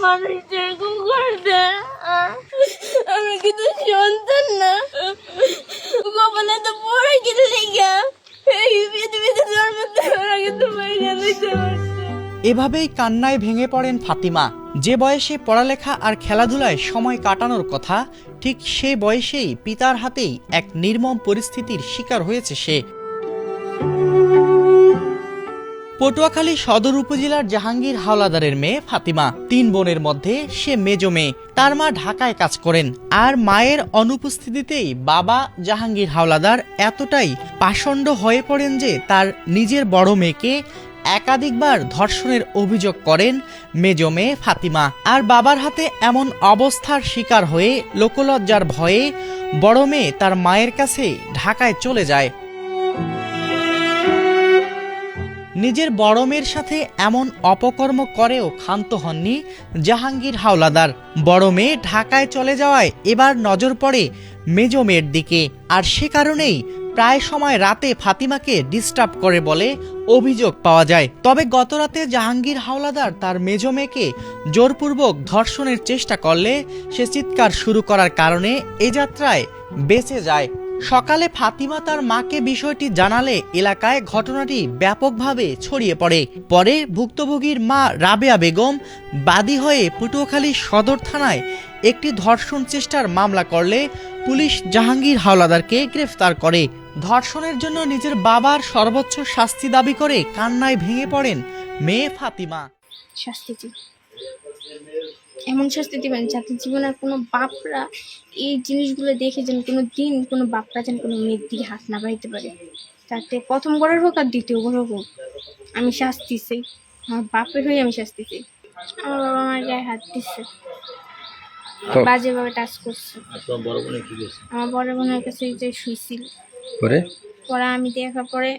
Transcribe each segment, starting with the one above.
মানুষ যেরকম করছে আমি কিন্তু সন্তান না কপালে তো পড়ে গেলে এই পৃথিবীতে জন্ম দেওয়ার কিন্তু বাইরে দিতে পারছে। এভাবেই কান্নায় ভেঙে পড়েন ফাতিমা। যে বয়সে পড়ালেখা আর খেলাধুলায় সময় কাটানোর কথা, ঠিক সেই বয়সেই পিতার হাতেই এক নির্মম পরিস্থিতির শিকার হয়েছে সে। পটুয়াখালী সদর উপজেলার জাহাঙ্গীর হাওলাদারের মেয়ে ফাতিমা। 3 বোনের মধ্যে সে মেজো মেয়ে। তার মা ঢাকায় কাজ করেন, আর মায়ের অনুপস্থিতিতেই বাবা জাহাঙ্গীর হাওলাদার এতটাই পাষণ্ড হয়ে পড়েন যে তার নিজের বড় মেয়েকে একাধিকবার ধর্ষণের অভিযোগ করেন মেজো মেয়ে ফাতিমা। আর বাবার হাতে এমন অবস্থার শিকার হয়ে লোকলজ্জার ভয়ে বড় মেয়ে তার মায়ের কাছে ঢাকায় চলে যায়। নিজের বড় মেয়ের সাথে এমন অপকর্ম করেও ক্ষান্ত হননি জাহাঙ্গীর হাওলাদার। বড় মেয়ে ঢাকায় চলে যাওয়ায় এবার নজর পড়ে মেজো মেয়ের দিকে, আর সে কারণেই প্রায় সময় রাতে ফাতিমাকে ডিস্টার্ব করে বলে অভিযোগ পাওয়া যায়। তবে গতরাতে জাহাঙ্গীর হাওলাদার তার মেজো মেয়েকে জোরপূর্বক ধর্ষণের চেষ্টা করলে সে চিৎকার শুরু করার কারণে এ যাত্রায় বেঁচে যায়। সকালে ফাতিমা তার মাকে বিষয়টি জানালে এলাকায় ঘটনাটি ব্যাপকভাবে ছড়িয়ে পড়ে। পরে ভুক্তভোগীর মা রাবেয়া বেগম বাদী হয়ে পটুয়াখালী সদর থানায় একটি ধর্ষণ চেষ্টার মামলা করলে পুলিশ জাহাঙ্গীর হাওলাদারকে গ্রেফতার করে। ধর্ষণের জন্য নিজের বাবার সর্বোচ্চ শাস্তি দাবি করে কান্নায় ভেঙে পড়েন মেয়ে ফাতিমা। শাস্তি এমন শাস্তি দিবেন যাতে জীবনে কোনো বাপরা এই জিনিসগুলো দেখে যেন কোনো দিন কোনো বাপরা যেন কোনো মেয়ের দিকে হাত না বাড়াইতে পারে। তাতে প্রথম বড় হোক আর দ্বিতীয় বড় হোক, আমি শাস্তি চাই। আমার বাপের হয়ে আমি শাস্তি চাই। আমার বাবা আমার গায়ে হাত দিচ্ছে, বাজেভাবে টাচ করছে। আমার বড় বোনের কাছে যে শুইছিল, পরে আমি দেখার পরে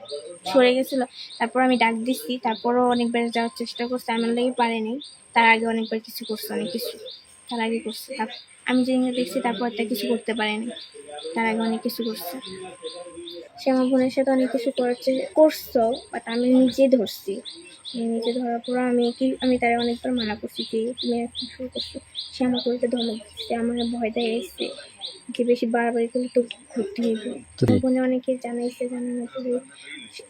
সরে গেছিল। তারপর আমি ডাক দিচ্ছি, তারপরও অনেকবার যাওয়ার চেষ্টা করছে, আমার লেগে পারেনি। তার আগে অনেকবার কিছু করছে, অনেক কিছু তার আগে করছে। আমি যেদিন দেখছি তারপর তা কিছু করতে পারেনি, তার আগে অনেক কিছু করছে। সে আমার বোনের সাথে অনেক কিছু করছো, বাট আমি নিজে ধরছি। নিজে ধরার পর আমি তারা অনেকবার মানা করছি যে তুমি এখন শুরু করছো। সে আমার করতে ধমক দিচ্ছে, আমার ভয় দেয় এসছে যে বেশি বাড়াবাড়ি করলে তো ঘুরতে হইবে। বোনে অনেকে জানাইছে, জানানোর পরে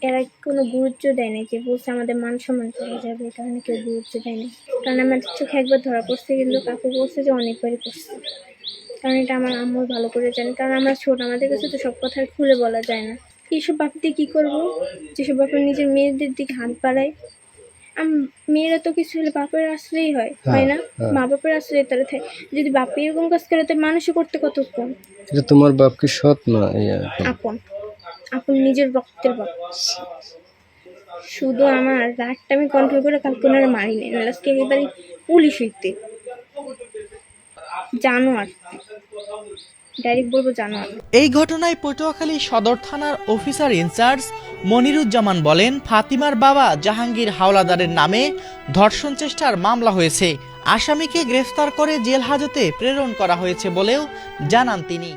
এরা কোনো গুরুত্ব দেয় না, যে বলছে আমাদের মান সম্মান চলে যাবে, এই কারণে কেউ গুরুত্ব দেয় না। কারণ আমাদের চোখে একবার ধরা পড়ছে, কিন্তু কাকু বলছে যে অনেকবারই করছে। কারণ এটা আমার আম্মু ভালো করে জানে, কারণ আমরা ছোট, আমাদের কাছে তো সব কথা খুলে বলা যায় না। এইসব বাপিতে কী করবো, যেসব বাপের নিজের মেয়েদের দিকে হাত বাড়ায়। মেয়েরা তো কিছু হলে বাপের আশ্রয়ই হয় না, মা বাপের আশ্রয় তারা থাকে। যদি বাপে এরকম কাজ করে, তাই মানুষও করতে কতক্ষণ। তোমার বাপ কি সৎ না? আপন নিজের রক্তের বাপ। শুধু আমার রাগটা আমি কন্ট্রোল করে কালকে ওনারা মারি নেই, আজকে এবারে পুলিশ হইতে জানোয়ার, ডাইরেক্ট বলবো জানোয়ার। এই ঘটনায় পটুয়াখালী সদর থানার অফিসার ইনচার্জ মনিরুজ্জামান বলেন, ফাতিমার বাবা জাহাঙ্গীর হাওলাদারের নামে ধর্ষণ চেষ্টার মামলা হয়েছে। আসামিকে গ্রেফতার করে জেল হাজতে প্রেরণ করা হয়েছে বলেও জানান তিনি।